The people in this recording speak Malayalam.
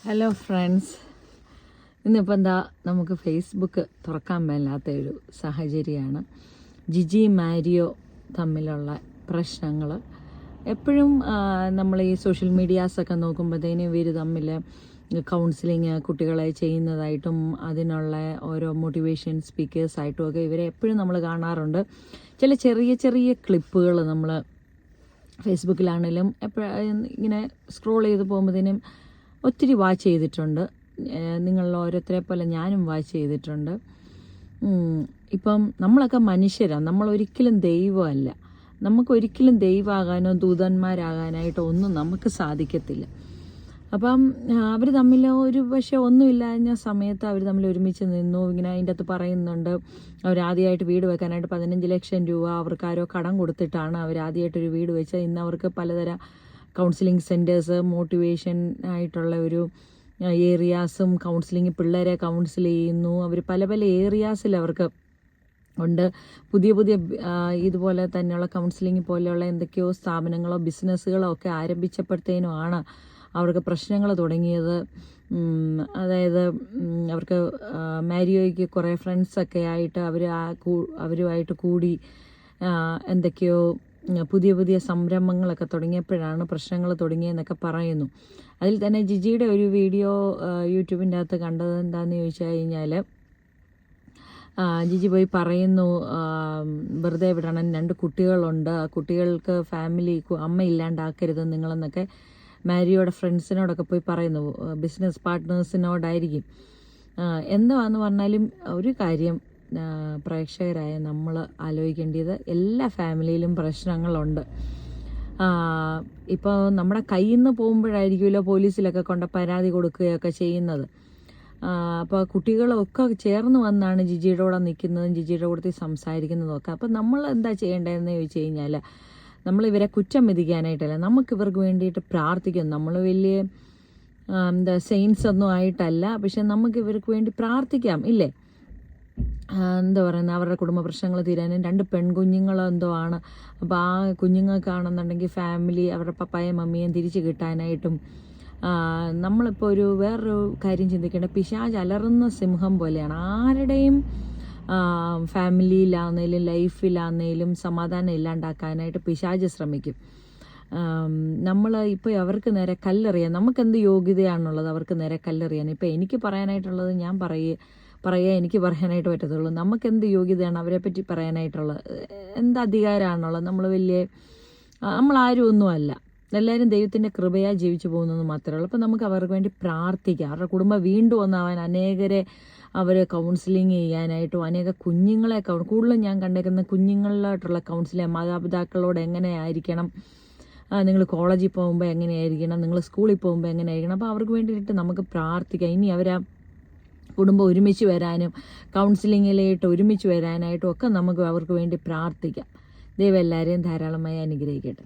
ഹലോ ഫ്രണ്ട്സ്, ഇന്നിപ്പോൾ എന്താ നമുക്ക് ഫേസ്ബുക്ക് തുറക്കാൻ മേലാത്തൊരു സാഹചര്യമാണ്. ജിജി മാരിയോ തമ്മിലുള്ള പ്രശ്നങ്ങൾ എപ്പോഴും നമ്മൾ ഈ സോഷ്യൽ മീഡിയാസൊക്കെ നോക്കുമ്പോഴത്തേനും ഇവർ തമ്മിൽ കൗൺസിലിങ് കുട്ടികളെ ചെയ്യുന്നതായിട്ടും അതിനുള്ള ഓരോ മോട്ടിവേഷൻ സ്പീക്കേഴ്സായിട്ടും ഒക്കെ ഇവരെ എപ്പോഴും നമ്മൾ കാണാറുണ്ട്. ചില ചെറിയ ചെറിയ ക്ലിപ്പുകൾ നമ്മൾ ഫേസ്ബുക്കിലാണെങ്കിലും ഇങ്ങനെ സ്ക്രോൾ ചെയ്ത് പോകുമ്പോഴത്തേനും ഒത്തിരി വാച്ച് ചെയ്തിട്ടുണ്ട്. നിങ്ങളിൽ ഓരോരുത്തരെ പോലെ ഞാനും വാച്ച് ചെയ്തിട്ടുണ്ട്. ഇപ്പം നമ്മളൊക്കെ മനുഷ്യരാണ്, നമ്മളൊരിക്കലും ദൈവമല്ല. നമുക്കൊരിക്കലും ദൈവമാകാനോ ദൂതന്മാരാകാനായിട്ടോ ഒന്നും നമുക്ക് സാധിക്കത്തില്ല. അപ്പം അവർ തമ്മിൽ ഒരു പക്ഷേ ഒന്നുമില്ലാഞ്ഞ സമയത്ത് അവർ തമ്മിൽ ഒരുമിച്ച് നിന്നു. ഇങ്ങനെ അതിൻ്റെ അകത്ത് പറയുന്നുണ്ട്, അവരാദ്യമായിട്ട് വീട് വെക്കാനായിട്ട് 15 ലക്ഷം രൂപ അവർക്കാരോ കടം കൊടുത്തിട്ടാണ് അവരാദ്യമായിട്ടൊരു വീട് വെച്ചത്. ഇന്ന് അവർക്ക് പലതരം കൗൺസിലിംഗ് സെൻറ്റേഴ്സ്, മോട്ടിവേഷൻ ആയിട്ടുള്ള ഒരു ഏരിയാസും കൗൺസിലിംഗ്, പിള്ളേരെ കൗൺസിൽ ചെയ്യുന്നു. അവർ പല പല ഏരിയാസിൽ അവർക്ക് ഉണ്ട്. പുതിയ പുതിയ ഇതുപോലെ തന്നെയുള്ള കൗൺസിലിംഗ് പോലെയുള്ള എന്തൊക്കെയോ സ്ഥാപനങ്ങളോ ബിസിനസ്സുകളോ ഒക്കെ ആരംഭിച്ചപ്പോഴത്തേനുമാണ് അവർക്ക് പ്രശ്നങ്ങൾ തുടങ്ങിയത്. അതായത് അവർക്ക് മാരിയോയ്ക്ക് കുറേ ഫ്രണ്ട്സൊക്കെ ആയിട്ട് അവരുമായിട്ട് കൂടി എന്തൊക്കെയോ പുതിയ പുതിയ സംരംഭങ്ങളൊക്കെ തുടങ്ങിയപ്പോഴാണ് പ്രശ്നങ്ങൾ തുടങ്ങിയെന്നൊക്കെ പറയുന്നു. അതിൽ തന്നെ ജിജിയുടെ ഒരു വീഡിയോ യൂട്യൂബിൻ്റെ അകത്ത് കണ്ടത് എന്താണെന്ന് ചോദിച്ചു കഴിഞ്ഞാൽ, ജിജി പോയി പറയുന്നു, വെറുതെ വിടണം, 2 കുട്ടികളുണ്ട്, ആ കുട്ടികൾക്ക് ഫാമിലി അമ്മ ഇല്ലാണ്ടാക്കരുത് നിങ്ങളെന്നൊക്കെ മാരിയോയുടെ ഫ്രണ്ട്സിനോടൊക്കെ പോയി പറയുന്നു. ബിസിനസ് പാർട്ട്നേഴ്സിനോടായിരിക്കും. എന്താണെന്ന് പറഞ്ഞാലും ഒരു കാര്യം പ്രേക്ഷകരായ നമ്മൾ ആലോചിക്കേണ്ടത്, എല്ലാ ഫാമിലിയിലും പ്രശ്നങ്ങളുണ്ട്. ഇപ്പോൾ നമ്മുടെ കയ്യിൽ നിന്ന് പോകുമ്പോഴായിരിക്കുമല്ലോ പോലീസിലൊക്കെ കൊണ്ട് പരാതി കൊടുക്കുകയൊക്കെ ചെയ്യുന്നത്. അപ്പോൾ കുട്ടികളൊക്കെ ചേർന്ന് വന്നാണ് ജിജിയുടെ കൂടെ നിൽക്കുന്നതും ജിജിയുടെ കൂടെ സംസാരിക്കുന്നതും ഒക്കെ. അപ്പോൾ നമ്മൾ എന്താ ചെയ്യേണ്ടതെന്ന് ചോദിച്ചു കഴിഞ്ഞാൽ, നമ്മളിവരെ കുറ്റം വിധിക്കാനായിട്ടല്ല, നമുക്കിവർക്ക് വേണ്ടിയിട്ട് പ്രാർത്ഥിക്കും. നമ്മൾ വലിയ സെയിൻസ് ഒന്നും ആയിട്ടല്ല, പക്ഷെ നമുക്ക് ഇവർക്ക് വേണ്ടി പ്രാർത്ഥിക്കാം, ഇല്ലേ? എന്താ പറയുന്നത്, അവരുടെ കുടുംബ പ്രശ്നങ്ങൾ തീരാനും 2 പെൺകുഞ്ഞുങ്ങളോ എന്തോ ആണ്. അപ്പോൾ ആ കുഞ്ഞുങ്ങൾക്കാണെന്നുണ്ടെങ്കിൽ ഫാമിലി, അവരുടെ പപ്പായും മമ്മിയും തിരിച്ച് കിട്ടാനായിട്ടും നമ്മളിപ്പോൾ വേറൊരു കാര്യം ചിന്തിക്കേണ്ടത്, പിശാച് അലറുന്ന സിംഹം പോലെയാണ്. ആരുടെയും ഫാമിലിയിലാണെങ്കിലും ലൈഫിലാണെങ്കിലും സമാധാനം ഇല്ലാണ്ടാക്കാനായിട്ട് പിശാച് ശ്രമിക്കും. നമ്മൾ ഇപ്പോൾ അവർക്ക് നേരെ കല്ലെറിയാൻ, നമുക്കെന്ത് യോഗ്യതയാണുള്ളത് അവർക്ക് നേരെ കല്ലെറിയാൻ? ഇപ്പോൾ എനിക്ക് പറയാനായിട്ടുള്ളത് ഞാൻ പറയുക എനിക്ക് പറയാനായിട്ട് പറ്റത്തുള്ളൂ. നമുക്കെന്ത് യോഗ്യതയാണ് അവരെ പറ്റി പറയാനായിട്ടുള്ളത്? എന്ത് അധികാരമാണുള്ളത്? നമ്മളാരും ഒന്നുമല്ല, എല്ലാവരും ദൈവത്തിൻ്റെ കൃപയായി ജീവിച്ചു പോകുന്നത് മാത്രമേ ഉള്ളൂ. അപ്പോൾ നമുക്ക് അവർക്ക് വേണ്ടി പ്രാർത്ഥിക്കാം. അവരുടെ കുടുംബം വീണ്ടും ഒന്നാവാൻ അനേകരെ അവർ കൗൺസിലിംഗ് ചെയ്യാനായിട്ടും അനേക കുഞ്ഞുങ്ങളെ കൂടുതലും ഞാൻ കണ്ടേക്കുന്ന കുഞ്ഞുങ്ങളിലായിട്ടുള്ള കൗൺസിലിംഗ്, മാതാപിതാക്കളോട് എങ്ങനെയായിരിക്കണം, നിങ്ങൾ കോളേജിൽ പോകുമ്പോൾ എങ്ങനെയായിരിക്കണം, നിങ്ങൾ സ്കൂളിൽ പോകുമ്പോൾ എങ്ങനെയായിരിക്കണം. അപ്പോൾ അവർക്ക് വേണ്ടിയിട്ട് നമുക്ക് പ്രാർത്ഥിക്കാം. ഇനി അവരാ കുടുംബം ഒരുമിച്ച് വരാനും കൗൺസിലിങ്ങിലായിട്ട് ഒരുമിച്ച് വരാനായിട്ടും ഒക്കെ നമുക്ക് അവർക്ക് വേണ്ടി പ്രാർത്ഥിക്കാം. ദൈവം എല്ലാവരെയും ധാരാളമായി അനുഗ്രഹിക്കട്ടെ.